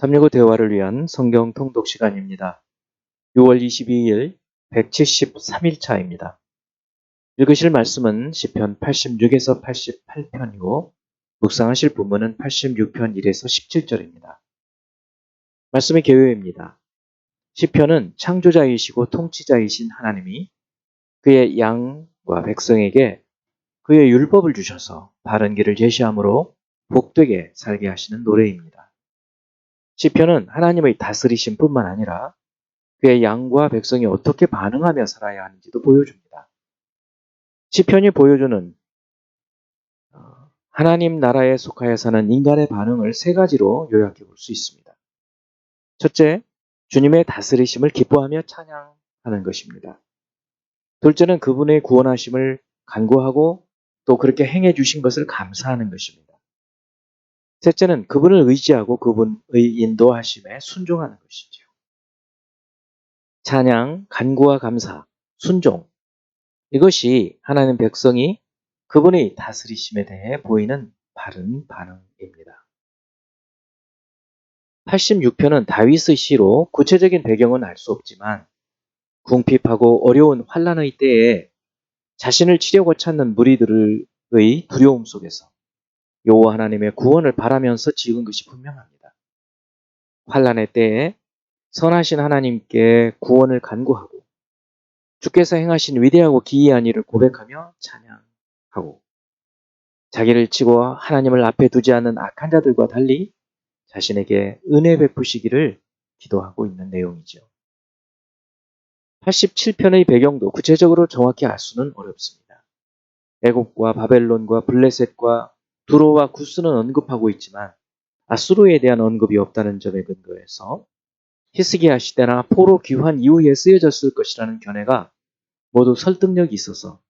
365 대화를 위한 성경 통독 시간입니다. 6월 22일 173일차입니다. 읽으실 말씀은 시편 86에서 88편이고 묵상하실 본문은 86편 1에서 17절입니다. 말씀의 개요입니다. 시편은 창조자이시고 통치자이신 하나님이 그의 양과 백성에게 그의 율법을 주셔서 바른 길을 제시함으로 복되게 살게 하시는 노래입니다. 시편은 하나님의 다스리심 뿐만 아니라 그의 양과 백성이 어떻게 반응하며 살아야 하는지도 보여줍니다. 시편이 보여주는 하나님 나라에 속하여 사는 인간의 반응을 세 가지로 요약해 볼 수 있습니다. 첫째, 주님의 다스리심을 기뻐하며 찬양하는 것입니다. 둘째는 그분의 구원하심을 간구하고 또 그렇게 행해 주신 것을 감사하는 것입니다. 셋째는 그분을 의지하고 그분의 인도하심에 순종하는 것이죠. 찬양, 간구와 감사, 순종, 이것이 하나님 백성이 그분의 다스리심에 대해 보이는 바른 반응입니다. 86편은 다윗의 시로 구체적인 배경은 알 수 없지만 궁핍하고 어려운 환난의 때에 자신을 치려고 찾는 무리들의 두려움 속에서 여호와 하나님의 구원을 바라면서 지은 것이 분명합니다. 환난의 때에 선하신 하나님께 구원을 간구하고 주께서 행하신 위대하고 기이한 일을 고백하며 찬양하고 자기를 치고 하나님을 앞에 두지 않는 악한 자들과 달리 자신에게 은혜 베푸시기를 기도하고 있는 내용이죠. 87편의 배경도 구체적으로 정확히 알 수는 어렵습니다. 애굽과 바벨론과 블레셋과 두로와 구스는 언급하고 있지만 아수르에 대한 언급이 없다는 점에 근거해서 히스기야 시대나 포로 귀환 이후에 쓰여졌을 것이라는 견해가 모두 설득력이 있어서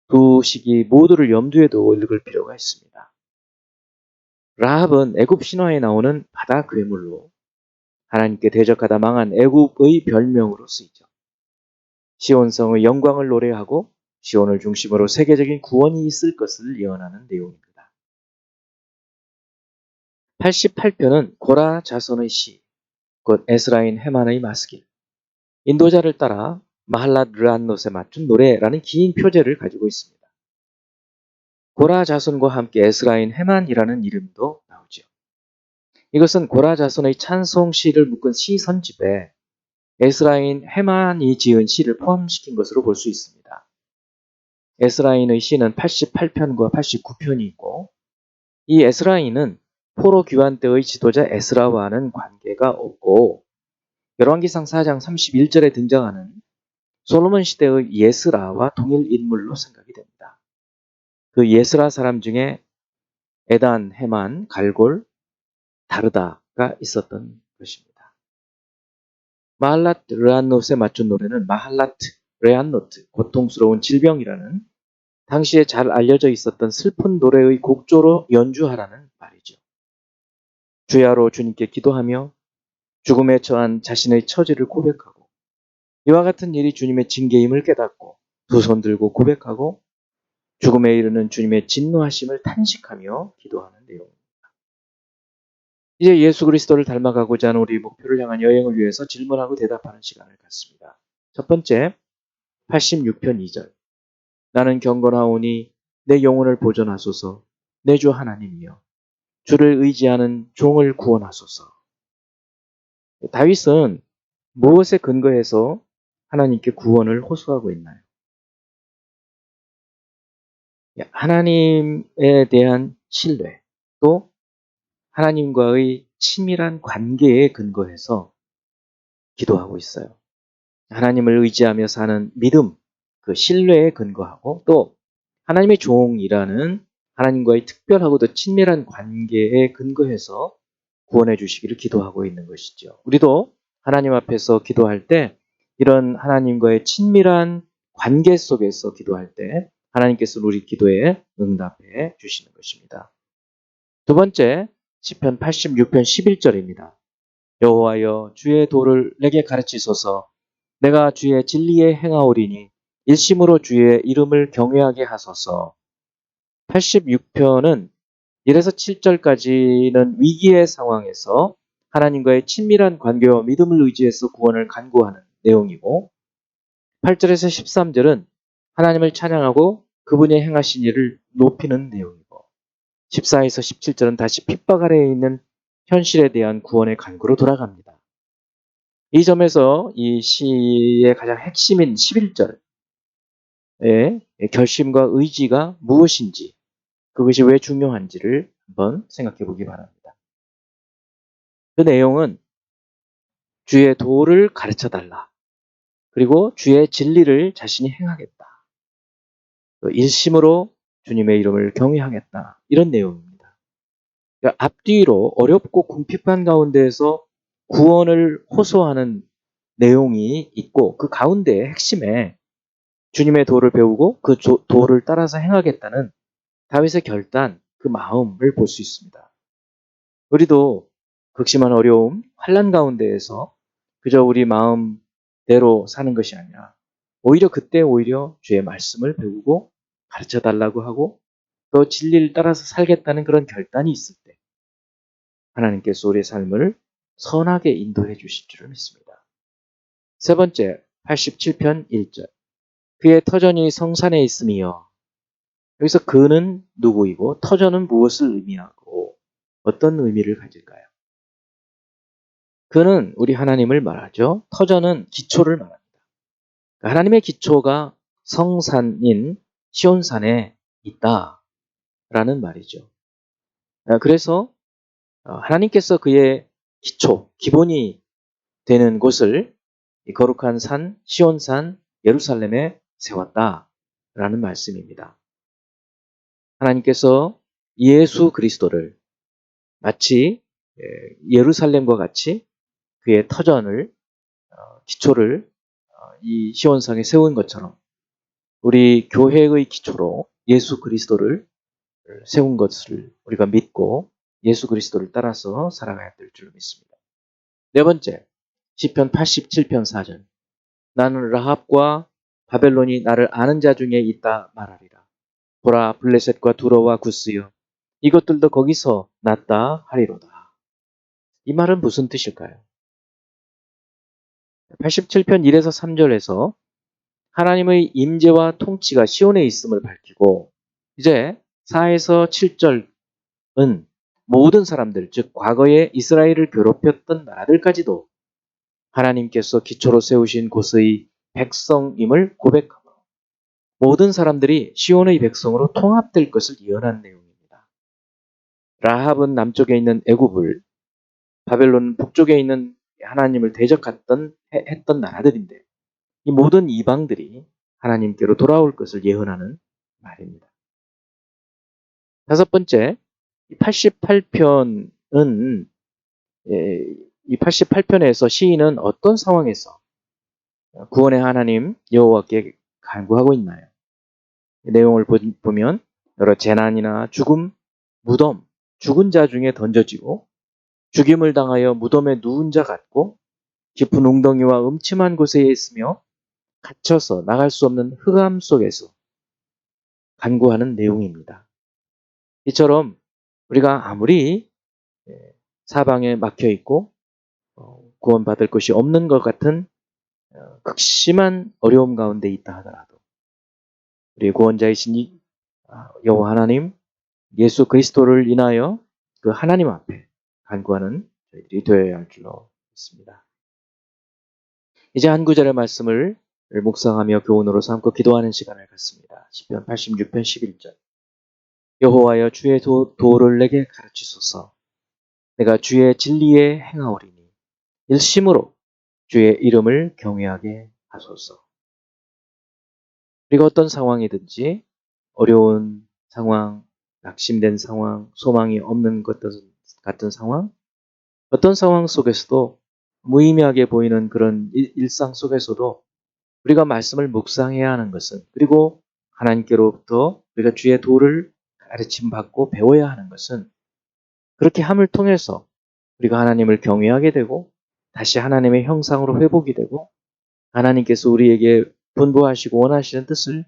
두 시기 모두를 염두에 두고 읽을 필요가 있습니다. 라합은 애굽 신화에 나오는 바다 괴물로 하나님께 대적하다 망한 애굽의 별명으로 쓰이죠. 시온성의 영광을 노래하고 시온을 중심으로 세계적인 구원이 있을 것을 예언하는 내용입니다. 88편은 고라 자손의 시, 곧 에스라인 헤만의 마스길, 인도자를 따라 마할랏 르안롯에 맞춘 노래라는 긴 표제를 가지고 있습니다. 고라 자손과 함께 에스라인 헤만이라는 이름도 나오죠. 이것은 고라 자손의 찬송 시를 묶은 시 선집에 에스라인 헤만이 지은 시를 포함시킨 것으로 볼 수 있습니다. 에스라인의 시는 88편과 89편이 있고 이 에스라인은 포로 귀환 때의 지도자 에스라와는 관계가 없고 열왕기상 4장 31절에 등장하는 솔로몬 시대의 예스라와 동일 인물로 생각이 됩니다. 그 예스라 사람 중에 에단, 헤만, 갈골, 다르다가 있었던 것입니다. 마할랏 르안롯에 맞춘 노래는 마할랏 레안노트, 고통스러운 질병이라는 당시에 잘 알려져 있었던 슬픈 노래의 곡조로 연주하라는 말이죠. 주야로 주님께 기도하며 죽음에 처한 자신의 처지를 고백하고 이와 같은 일이 주님의 징계임을 깨닫고 두 손 들고 고백하고 죽음에 이르는 주님의 진노하심을 탄식하며 기도하는 내용입니다. 이제 예수 그리스도를 닮아가고자 하는 우리 목표를 향한 여행을 위해서 질문하고 대답하는 시간을 갖습니다. 첫 번째, 86편 2절. 나는 경건하오니 내 영혼을 보존하소서. 내 주 하나님이여 주를 의지하는 종을 구원하소서. 다윗은 무엇에 근거해서 하나님께 구원을 호소하고 있나요? 하나님에 대한 신뢰, 또 하나님과의 친밀한 관계에 근거해서 기도하고 있어요. 하나님을 의지하며 사는 믿음, 그 신뢰에 근거하고 또 하나님의 종이라는 하나님과의 특별하고도 친밀한 관계에 근거해서 구원해 주시기를 기도하고 있는 것이죠. 우리도 하나님 앞에서 기도할 때 이런 하나님과의 친밀한 관계 속에서 기도할 때 하나님께서 우리 기도에 응답해 주시는 것입니다. 두 번째, 시편 86편 11절입니다. 여호와여 주의 도를 내게 가르치소서. 내가 주의 진리에 행하오리니 일심으로 주의 이름을 경외하게 하소서. 86편은 1에서 7절까지는 위기의 상황에서 하나님과의 친밀한 관계와 믿음을 의지해서 구원을 간구하는 내용이고 8절에서 13절은 하나님을 찬양하고 그분이 행하신 일을 높이는 내용이고 14에서 17절은 다시 핍박 아래에 있는 현실에 대한 구원의 간구로 돌아갑니다. 이 점에서 이 시의 가장 핵심인 11절의 결심과 의지가 무엇인지 그것이 왜 중요한지를 한번 생각해 보기 바랍니다. 그 내용은 주의 도를 가르쳐 달라. 그리고 주의 진리를 자신이 행하겠다. 일심으로 주님의 이름을 경외하겠다. 이런 내용입니다. 그러니까 앞뒤로 어렵고 궁핍한 가운데에서 구원을 호소하는 내용이 있고 그 가운데 핵심에 주님의 도를 배우고 그 도를 따라서 행하겠다는 다윗의 결단, 그 마음을 볼 수 있습니다. 우리도 극심한 어려움, 환난 가운데에서 그저 우리 마음대로 사는 것이 아니라 오히려 주의 말씀을 배우고 가르쳐 달라고 하고 또 진리를 따라서 살겠다는 그런 결단이 있을 때 하나님께서 우리의 삶을 선하게 인도해 주실 줄을 믿습니다. 세 번째, 87편 1절. 그의 터전이 성산에 있음이여. 여기서 그는 누구이고 터전은 무엇을 의미하고 어떤 의미를 가질까요? 그는 우리 하나님을 말하죠. 터전은 기초를 말합니다. 하나님의 기초가 성산인 시온산에 있다라는 말이죠. 그래서 하나님께서 그의 기초, 기본이 되는 곳을 이 거룩한 산, 시온산, 예루살렘에 세웠다라는 말씀입니다. 하나님께서 예수 그리스도를 마치 예루살렘과 같이 그의 터전을 기초를 이 시온산에 세운 것처럼 우리 교회의 기초로 예수 그리스도를 세운 것을 우리가 믿고 예수 그리스도를 따라서 살아가야 될 줄 믿습니다. 네 번째, 시편 87편 4절. 나는 라합과 바벨론이 나를 아는 자 중에 있다 말하리라. 보라, 블레셋과 두로와 구스여, 이것들도 거기서 났다 하리로다. 이 말은 무슨 뜻일까요? 87편 1에서 3절에서 하나님의 임재와 통치가 시온에 있음을 밝히고 이제 4에서 7절은 모든 사람들, 즉 과거에 이스라엘을 괴롭혔던 나라들까지도 하나님께서 기초로 세우신 곳의 백성임을 고백하고 모든 사람들이 시온의 백성으로 통합될 것을 예언한 내용입니다. 라합은 남쪽에 있는 애굽을, 바벨론은 북쪽에 있는 하나님을 했던 나라들인데 이 모든 이방들이 하나님께로 돌아올 것을 예언하는 말입니다. 다섯 번째, 88편은 이 88편에서 시인은 어떤 상황에서 구원의 하나님 여호와께 간구하고 있나요? 내용을 보면 여러 재난이나 죽음, 무덤, 죽은 자 중에 던져지고 죽임을 당하여 무덤에 누운 자 같고 깊은 웅덩이와 음침한 곳에 있으며 갇혀서 나갈 수 없는 흑암 속에서 간구하는 내용입니다. 이처럼 우리가 아무리 사방에 막혀 있고 구원받을 것이 없는 것 같은 극심한 어려움 가운데 있다 하더라도 우리 구원자이신 여호와 하나님 예수 그리스도를 인하여 그 하나님 앞에 간구하는 저희들이 되어야 할 줄로 믿습니다. 이제 한 구절의 말씀을 묵상하며 교훈으로 삼고 기도하는 시간을 갖습니다. 시편 86편 11절. 여호와여 주의 도를 내게 가르치소서. 내가 주의 진리에 행하오리니 일심으로 주의 이름을 경외하게 하소서. 우리가 어떤 상황이든지 어려운 상황, 낙심된 상황, 소망이 없는 것 같은 상황, 어떤 상황 속에서도 무의미하게 보이는 그런 일상 속에서도 우리가 말씀을 묵상해야 하는 것은 그리고 하나님께로부터 우리가 주의 도를 가르침 받고 배워야 하는 것은 그렇게 함을 통해서 우리가 하나님을 경외하게 되고 다시 하나님의 형상으로 회복이 되고 하나님께서 우리에게 분부하시고 원하시는 뜻을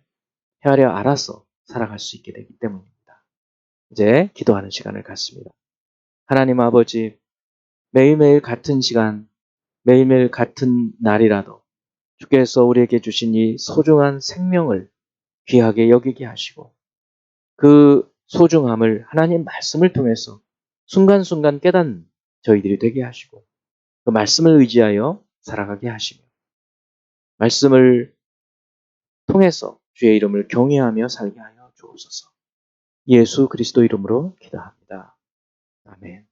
헤아려 알아서 살아갈 수 있게 되기 때문입니다. 이제 기도하는 시간을 갖습니다. 하나님 아버지, 매일매일 같은 시간, 매일매일 같은 날이라도 주께서 우리에게 주신 이 소중한 생명을 귀하게 여기게 하시고 그 소중함을 하나님 말씀을 통해서 순간순간 깨닫는 저희들이 되게 하시고 그 말씀을 의지하여 살아가게 하시며 말씀을 통해서 주의 이름을 경외하며 살게 하여 주옵소서. 예수 그리스도 이름으로 기도합니다. 아멘.